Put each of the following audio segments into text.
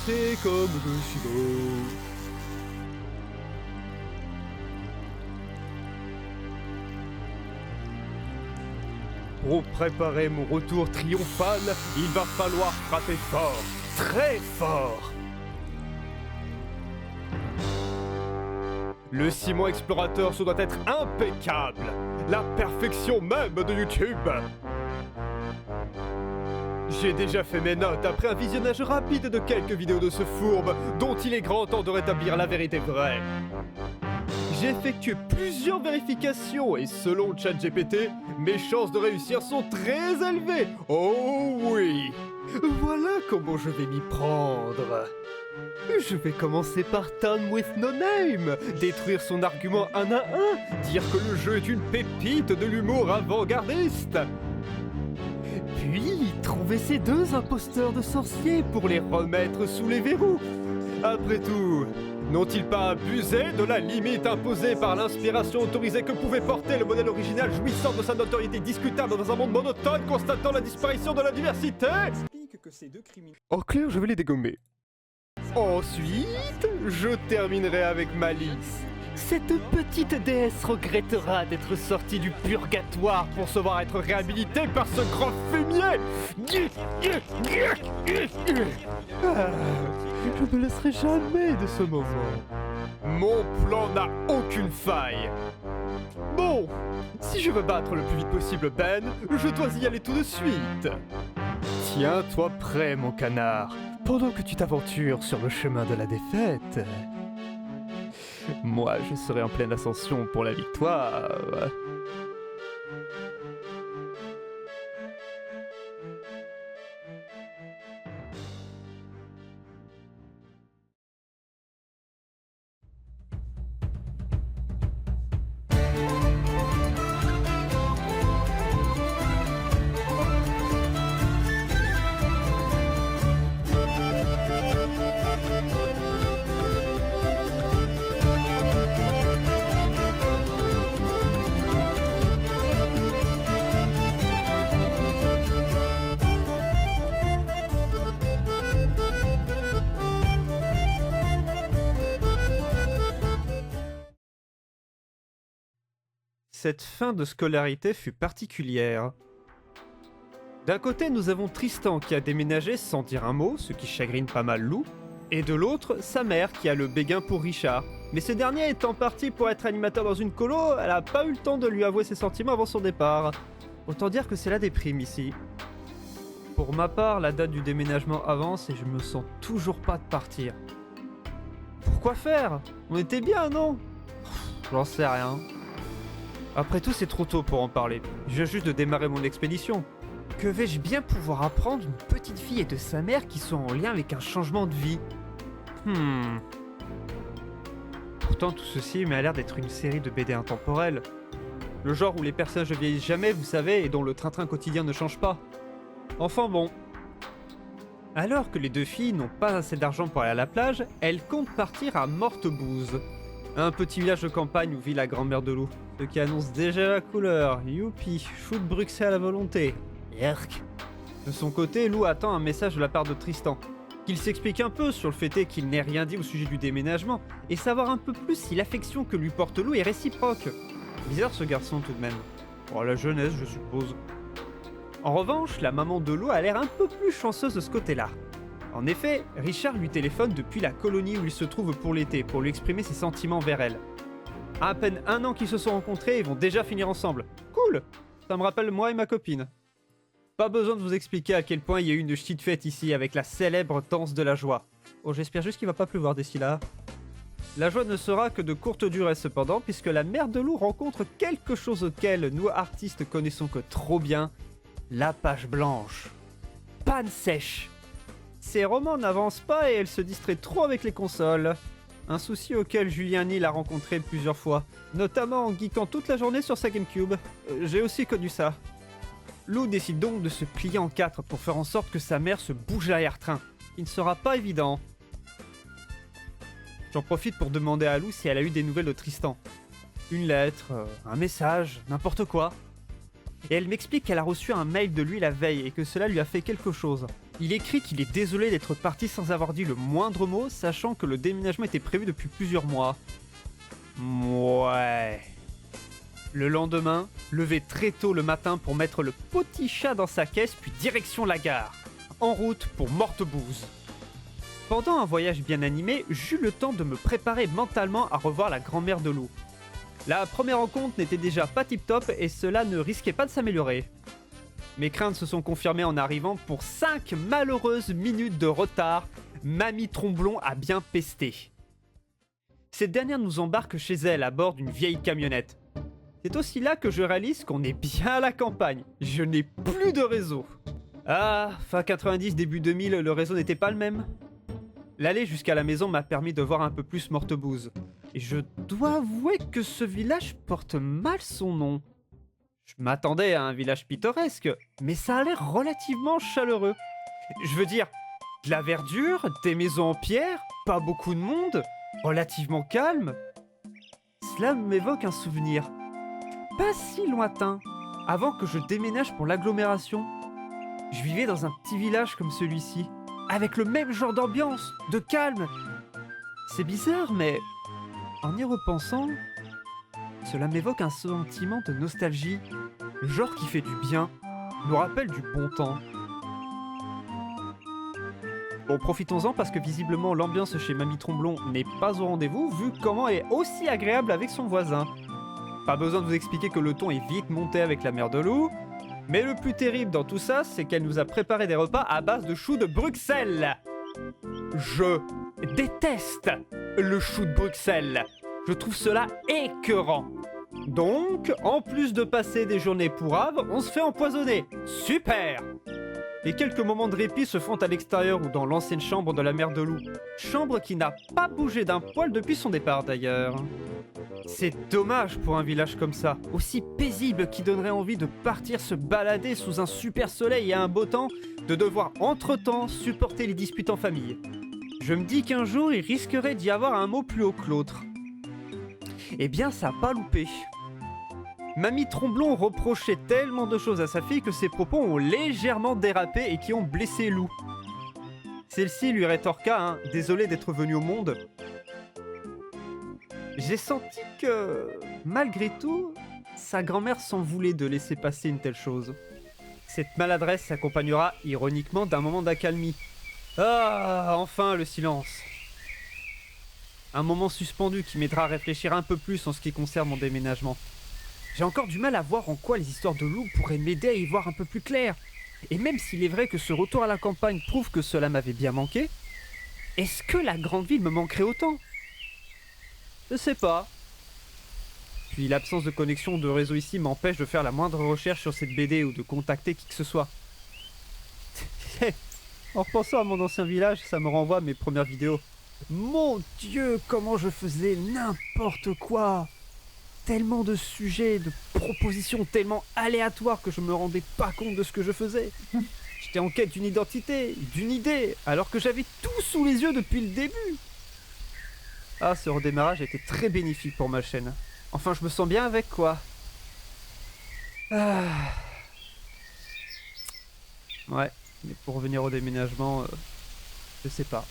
chanter comme je suis beau. Pour préparer mon retour triomphal, il va falloir frapper fort, très fort. Le ciment explorateur, ce doit être impeccable, la perfection même de YouTube. J'ai déjà fait mes notes après un visionnage rapide de quelques vidéos de ce fourbe, dont il est grand temps de rétablir la vérité vraie. J'ai effectué plusieurs vérifications et selon ChatGPT, mes chances de réussir sont très élevées. Oh oui! Voilà comment je vais m'y prendre. Je vais commencer par Town with No Name, détruire son argument un à un, dire que le jeu est une pépite de l'humour avant-gardiste. Puis, trouver ces deux imposteurs de sorciers pour les remettre sous les verrous. Après tout, n'ont-ils pas abusé de la limite imposée par l'inspiration autorisée que pouvait porter le modèle original jouissant de sa notoriété discutable dans un monde monotone constatant la disparition de la diversité? En clair, je vais les dégommer. Ensuite, je terminerai avec Malice. Cette petite déesse regrettera d'être sortie du purgatoire pour se voir être réhabilitée par ce grand fumier. Je ne me laisserai jamais de ce moment. Mon plan n'a aucune faille. Bon, si je veux battre le plus vite possible Ben, je dois y aller tout de suite. Tiens-toi prêt, mon canard, pendant que tu t'aventures sur le chemin de la défaite. Moi, je serai en pleine ascension pour la victoire. Cette fin de scolarité fut particulière. D'un côté, nous avons Tristan qui a déménagé sans dire un mot, ce qui chagrine pas mal Lou, et de l'autre, sa mère qui a le béguin pour Richard. Mais ce dernier étant parti pour être animateur dans une colo, elle a pas eu le temps de lui avouer ses sentiments avant son départ. Autant dire que c'est la déprime ici. Pour ma part, la date du déménagement avance et je me sens toujours pas de partir. Pourquoi faire? On était bien, non? J'en sais rien. Après tout, c'est trop tôt pour en parler. Je viens juste de démarrer mon expédition. Que vais-je bien pouvoir apprendre d'une petite fille et de sa mère qui sont en lien avec un changement de vie? Pourtant, tout ceci m'a l'air d'être une série de BD intemporelles. Le genre où les personnages ne vieillissent jamais, vous savez, et dont le train-train quotidien ne change pas. Enfin bon. Alors que les deux filles n'ont pas assez d'argent pour aller à la plage, elles comptent partir à Mortebouse. Un petit village de campagne où vit la grand-mère de Lou. Ce qui annonce déjà la couleur. Youpi, shoot Bruxelles à volonté. Yerk. De son côté, Lou attend un message de la part de Tristan. Qu'il s'explique un peu sur le fait qu'il n'ait rien dit au sujet du déménagement, et savoir un peu plus si l'affection que lui porte Lou est réciproque. Bizarre ce garçon tout de même. Pour la jeunesse, je suppose. En revanche, la maman de Lou a l'air un peu plus chanceuse de ce côté-là. En effet, Richard lui téléphone depuis la colonie où il se trouve pour l'été pour lui exprimer ses sentiments vers elle. À peine un an qu'ils se sont rencontrés, ils vont déjà finir ensemble. Cool! Ça me rappelle moi et ma copine. Pas besoin de vous expliquer à quel point il y a eu une petite fête ici avec la célèbre danse de la joie. Oh, j'espère juste qu'il va pas pleuvoir d'ici là. La joie ne sera que de courte durée cependant, puisque la mère de Lou rencontre quelque chose auquel nous artistes connaissons que trop bien, la page blanche. Panne sèche. Ses romans n'avancent pas et elle se distrait trop avec les consoles. Un souci auquel Julien Nil a rencontré plusieurs fois, notamment en geekant toute la journée sur sa GameCube. J'ai aussi connu ça. Lou décide donc de se plier en quatre pour faire en sorte que sa mère se bouge à air-train, ce qui ne sera pas évident. J'en profite pour demander à Lou si elle a eu des nouvelles de Tristan. Une lettre, un message, n'importe quoi. Et elle m'explique qu'elle a reçu un mail de lui la veille et que cela lui a fait quelque chose. Il écrit qu'il est désolé d'être parti sans avoir dit le moindre mot, sachant que le déménagement était prévu depuis plusieurs mois. Ouais. Le lendemain, levé très tôt le matin pour mettre le petit chat dans sa caisse, puis direction la gare. En route pour Mortebouze. Pendant un voyage bien animé, j'eus le temps de me préparer mentalement à revoir la grand-mère de Lou. La première rencontre n'était déjà pas tip-top et cela ne risquait pas de s'améliorer. Mes craintes se sont confirmées en arrivant pour 5 malheureuses minutes de retard. Mamie Tromblon a bien pesté. Cette dernière nous embarque chez elle à bord d'une vieille camionnette. C'est aussi là que je réalise qu'on est bien à la campagne. Je n'ai plus de réseau. Ah, fin 90, début 2000, le réseau n'était pas le même. L'aller jusqu'à la maison m'a permis de voir un peu plus Mortebouze. Et je dois avouer que ce village porte mal son nom. Je m'attendais à un village pittoresque, mais ça a l'air relativement chaleureux. Je veux dire, de la verdure, des maisons en pierre, pas beaucoup de monde, relativement calme. Cela m'évoque un souvenir. Pas si lointain, avant que je déménage pour l'agglomération. Je vivais dans un petit village comme celui-ci, avec le même genre d'ambiance, de calme. C'est bizarre, mais en y repensant, cela m'évoque un sentiment de nostalgie, le genre qui fait du bien, me rappelle du bon temps. Bon, profitons-en parce que visiblement l'ambiance chez Mamie Tromblon n'est pas au rendez-vous, vu comment elle est aussi agréable avec son voisin. Pas besoin de vous expliquer que le ton est vite monté avec la mère de Lou, mais le plus terrible dans tout ça, c'est qu'elle nous a préparé des repas à base de choux de Bruxelles. Je déteste le chou de Bruxelles. Je trouve cela écœurant. Donc, en plus de passer des journées pourraves, on se fait empoisonner. Super! Les quelques moments de répit se font à l'extérieur ou dans l'ancienne chambre de la mère de Lou. Chambre qui n'a pas bougé d'un poil depuis son départ d'ailleurs. C'est dommage pour un village comme ça, aussi paisible qui donnerait envie de partir se balader sous un super soleil et un beau temps, de devoir entre-temps supporter les disputes en famille. Je me dis qu'un jour il risquerait d'y avoir un mot plus haut que l'autre. Eh bien ça a pas loupé. Mamie Tromblon reprochait tellement de choses à sa fille que ses propos ont légèrement dérapé et qui ont blessé Lou. Celle-ci lui rétorqua « Désolé d'être venu au monde ». J'ai senti que, malgré tout, sa grand-mère s'en voulait de laisser passer une telle chose. Cette maladresse s'accompagnera ironiquement d'un moment d'accalmie. Ah, enfin le silence. Un moment suspendu qui m'aidera à réfléchir un peu plus en ce qui concerne mon déménagement. J'ai encore du mal à voir en quoi les histoires de Lou pourraient m'aider à y voir un peu plus clair. Et même s'il est vrai que ce retour à la campagne prouve que cela m'avait bien manqué, est-ce que la grande ville me manquerait autant ? Je sais pas. Puis l'absence de connexion de réseau ici m'empêche de faire la moindre recherche sur cette BD ou de contacter qui que ce soit. En repensant à mon ancien village, ça me renvoie à mes premières vidéos. Mon Dieu, comment je faisais n'importe quoi! Tellement de sujets, de propositions tellement aléatoires que je me rendais pas compte de ce que je faisais. J'étais en quête d'une identité, d'une idée, alors que j'avais tout sous les yeux depuis le début. Ah, ce redémarrage a été très bénéfique pour ma chaîne. Enfin, je me sens bien avec quoi. Ah. Ouais, mais pour revenir au déménagement, je sais pas.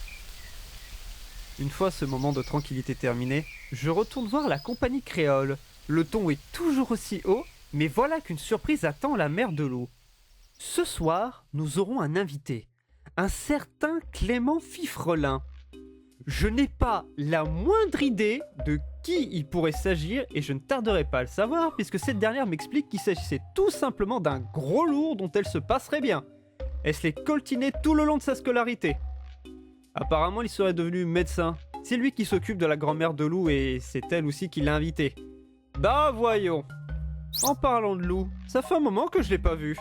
Une fois ce moment de tranquillité terminé, je retourne voir la compagnie créole. Le ton est toujours aussi haut, mais voilà qu'une surprise attend la mère de Lou. Ce soir, nous aurons un invité, un certain Clément Fifrelin. Je n'ai pas la moindre idée de qui il pourrait s'agir et je ne tarderai pas à le savoir puisque cette dernière m'explique qu'il s'agissait tout simplement d'un gros lourd dont elle se passerait bien. Elle se l'est coltinée tout le long de sa scolarité. Apparemment, il serait devenu médecin. C'est lui qui s'occupe de la grand-mère de Lou et c'est elle aussi qui l'a invité. Bah voyons. En parlant de Lou, ça fait un moment que je l'ai pas vue.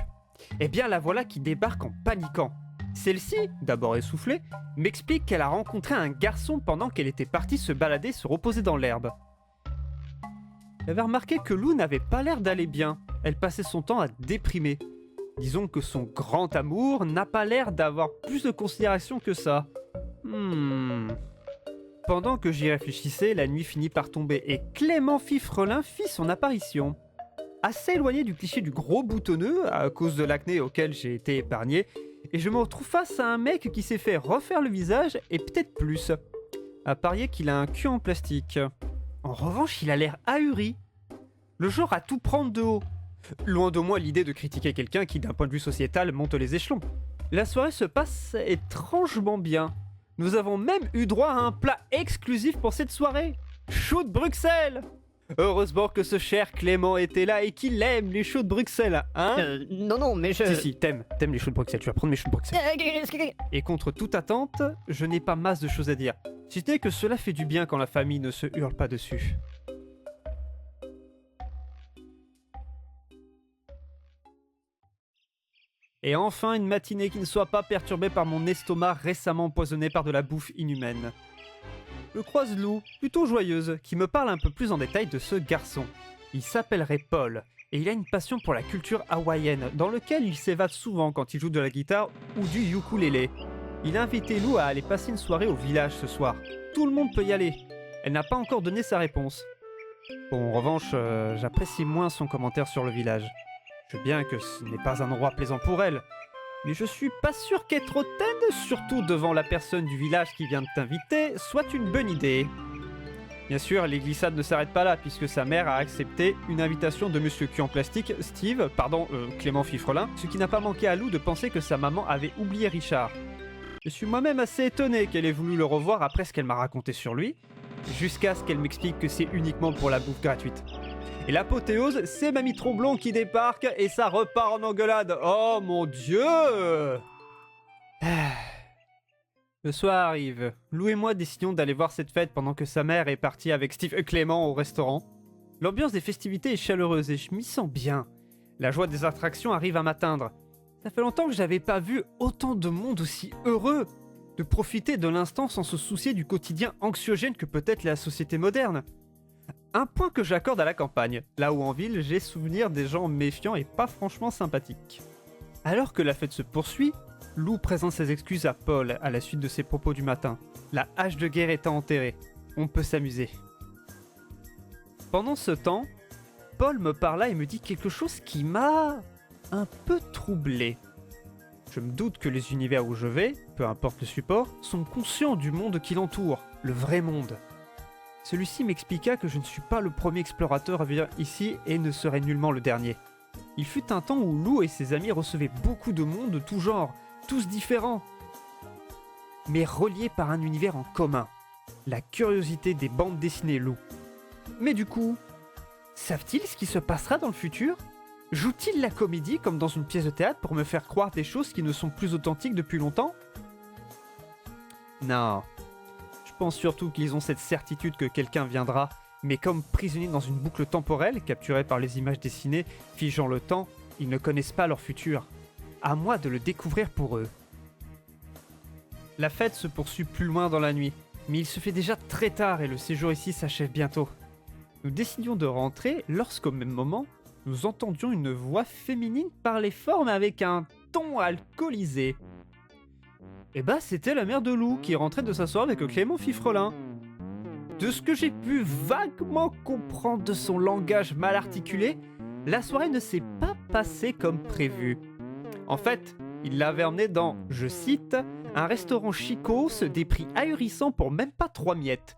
Eh bien la voilà qui débarque en paniquant. Celle-ci, d'abord essoufflée, m'explique qu'elle a rencontré un garçon pendant qu'elle était partie se balader, se reposer dans l'herbe. J'avais remarqué que Lou n'avait pas l'air d'aller bien. Elle passait son temps à déprimer. Disons que son grand amour n'a pas l'air d'avoir plus de considération que ça. Pendant que j'y réfléchissais, la nuit finit par tomber et Clément Fifrelin fit son apparition. Assez éloigné du cliché du gros boutonneux, à cause de l'acné auquel j'ai été épargné, Et je me retrouve face à un mec qui s'est fait refaire le visage et peut-être plus. À parier qu'il a un cul en plastique. En revanche, il a l'air ahuri. Le genre à tout prendre de haut. Loin de moi l'idée de critiquer quelqu'un qui, d'un point de vue sociétal, monte les échelons. La soirée se passe étrangement bien. Nous avons même eu droit à un plat exclusif pour cette soirée. Choux de Bruxelles. Heureusement que ce cher Clément était là et qu'il aime les choux de Bruxelles, hein? Non, mais je... Si, t'aimes les choux de Bruxelles, tu vas prendre mes choux de Bruxelles. Et contre toute attente, je n'ai pas masse de choses à dire. Si ce n'est que cela fait du bien quand la famille ne se hurle pas dessus. Et enfin, une matinée qui ne soit pas perturbée par mon estomac récemment empoisonné par de la bouffe inhumaine. Je croise Lou, plutôt joyeuse, qui me parle un peu plus en détail de ce garçon. Il s'appellerait Paul, et il a une passion pour la culture hawaïenne, dans lequel il s'évade souvent quand il joue de la guitare ou du ukulélé. Il a invité Lou à aller passer une soirée au village ce soir. Tout le monde peut y aller. Elle n'a pas encore donné sa réponse. Bon, en revanche, j'apprécie moins son commentaire sur le village. Je sais bien que ce n'est pas un endroit plaisant pour elle, mais je suis pas sûr qu'être hautaine, surtout devant la personne du village qui vient de t'inviter, soit une bonne idée. Bien sûr, les glissades ne s'arrêtent pas là, puisque sa mère a accepté une invitation de Monsieur Q en plastique, Clément Fifrelin, ce qui n'a pas manqué à Lou de penser que sa maman avait oublié Richard. Je suis moi-même assez étonné qu'elle ait voulu le revoir après ce qu'elle m'a raconté sur lui, jusqu'à ce qu'elle m'explique que c'est uniquement pour la bouffe gratuite. Et l'apothéose, c'est Mamie Tromblon qui débarque et ça repart en engueulade. Oh mon Dieu! Le soir arrive. Lou et moi décidons d'aller voir cette fête pendant que sa mère est partie avec Steve Clément au restaurant. L'ambiance des festivités est chaleureuse et je m'y sens bien. La joie des attractions arrive à m'atteindre. Ça fait longtemps que j'avais pas vu autant de monde aussi heureux. De profiter de l'instant sans se soucier du quotidien anxiogène que peut être la société moderne. Un point que j'accorde à la campagne, là où en ville j'ai souvenir des gens méfiants et pas franchement sympathiques. Alors que la fête se poursuit, Lou présente ses excuses à Paul à la suite de ses propos du matin. La hache de guerre étant enterrée, on peut s'amuser. Pendant ce temps, Paul me parla et me dit quelque chose qui m'a un peu troublé. Je me doute que les univers où je vais, peu importe le support, sont conscients du monde qui l'entoure, le vrai monde. Celui-ci m'expliqua que je ne suis pas le premier explorateur à venir ici et ne serai nullement le dernier. Il fut un temps où Lou et ses amis recevaient beaucoup de monde de tout genre, tous différents, mais reliés par un univers en commun, la curiosité des bandes dessinées Lou. Mais du coup, savent-ils ce qui se passera dans le futur? Jouent-ils la comédie comme dans une pièce de théâtre pour me faire croire des choses qui ne sont plus authentiques depuis longtemps? Non. Je pense surtout qu'ils ont cette certitude que quelqu'un viendra, mais comme prisonniers dans une boucle temporelle, capturés par les images dessinées, figeant le temps, ils ne connaissent pas leur futur. À moi de le découvrir pour eux. La fête se poursuit plus loin dans la nuit, mais il se fait déjà très tard et le séjour ici s'achève bientôt. Nous décidions de rentrer lorsqu'au même moment, nous entendions une voix féminine parler fort mais avec un ton alcoolisé. Et bah c'était la mère de Lou qui rentrait de s'asseoir avec Clément Fifrelin. De ce que j'ai pu vaguement comprendre de son langage mal articulé, la soirée ne s'est pas passée comme prévu. En fait, il l'avait emmené dans, je cite, un restaurant chicos, des prix ahurissants pour même pas 3 miettes.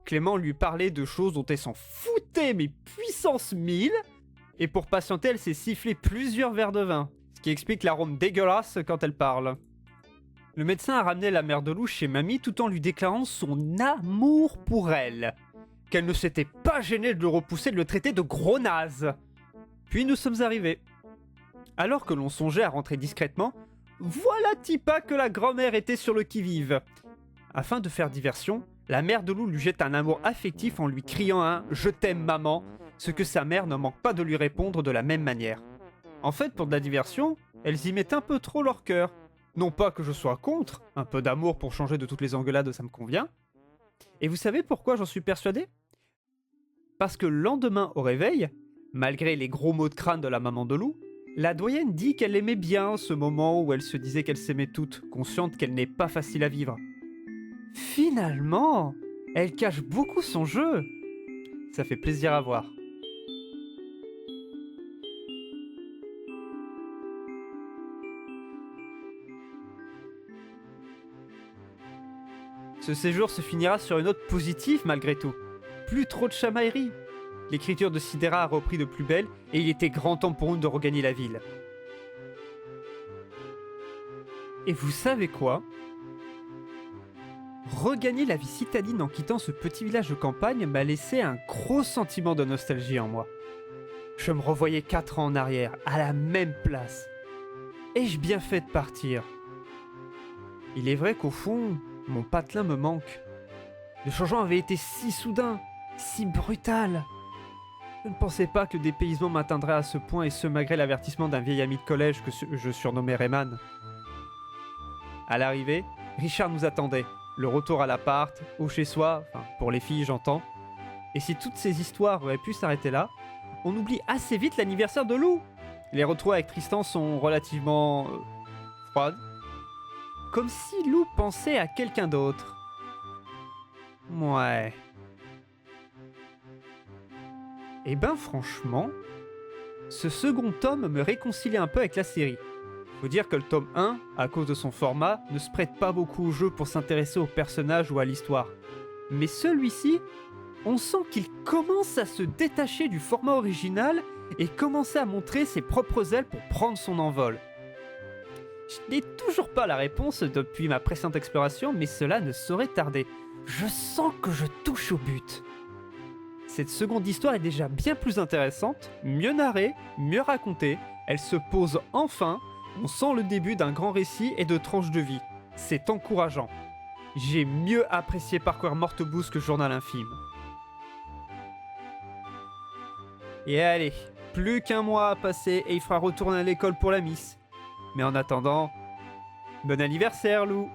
Clément lui parlait de choses dont elle s'en foutait mais puissance 1000, et pour patienter elle s'est sifflé plusieurs verres de vin, ce qui explique l'arôme dégueulasse quand elle parle. Le médecin a ramené la mère de Lou chez Mamie tout en lui déclarant son amour pour elle, qu'elle ne s'était pas gênée de le repousser et de le traiter de gros naze. Puis nous sommes arrivés. Alors que l'on songeait à rentrer discrètement, voilà Tipa que la grand-mère était sur le qui-vive. Afin de faire diversion, la mère de Lou lui jette un amour affectif en lui criant un « Je t'aime maman », ce que sa mère ne manque pas de lui répondre de la même manière. En fait, pour de la diversion, elles y mettent un peu trop leur cœur. Non pas que je sois contre, un peu d'amour pour changer de toutes les engueulades ça me convient. Et vous savez pourquoi j'en suis persuadé? Parce que le lendemain au réveil, malgré les gros mots de crâne de la maman de Lou, la doyenne dit qu'elle aimait bien ce moment où elle se disait qu'elle s'aimait toutes, consciente qu'elle n'est pas facile à vivre. Finalement, elle cache beaucoup son jeu. Ça fait plaisir à voir. Ce séjour se finira sur une note positive malgré tout. Plus trop de chamailleries. L'écriture de Sidera a repris de plus belle et il était grand temps pour nous de regagner la ville. Et vous savez quoi ? Regagner la vie citadine en quittant ce petit village de campagne m'a laissé un gros sentiment de nostalgie en moi. Je me revoyais 4 ans en arrière, à la même place. Ai-je bien fait de partir ? Il est vrai qu'au fond, mon patelin me manque. Le changement avait été si soudain, si brutal. Je ne pensais pas que le dépaysement m'atteindrait à ce point, et ce malgré l'avertissement d'un vieil ami de collège que je surnommais Rayman. À l'arrivée, Richard nous attendait. Le retour à l'appart, au chez-soi, enfin pour les filles j'entends. Et si toutes ces histoires auraient pu s'arrêter là, on oublie assez vite l'anniversaire de Lou. Les retrouvailles avec Tristan sont relativement froides. Comme si Lou pensait à quelqu'un d'autre. Ouais. Et ben franchement, ce second tome me réconcilie un peu avec la série. Faut dire que le tome 1, à cause de son format, ne se prête pas beaucoup au jeu pour s'intéresser aux personnages ou à l'histoire. Mais celui-ci, on sent qu'il commence à se détacher du format original et commencer à montrer ses propres ailes pour prendre son envol. Je n'ai toujours pas la réponse depuis ma précédente exploration, mais cela ne saurait tarder. Je sens que je touche au but. Cette seconde histoire est déjà bien plus intéressante, mieux narrée, mieux racontée. Elle se pose enfin. On sent le début d'un grand récit et de tranches de vie. C'est encourageant. J'ai mieux apprécié Parcourir Mortebous que Journal infime. Et allez, plus qu'un mois à passer et il fera retourner à l'école pour la miss. Mais en attendant, bon anniversaire Lou!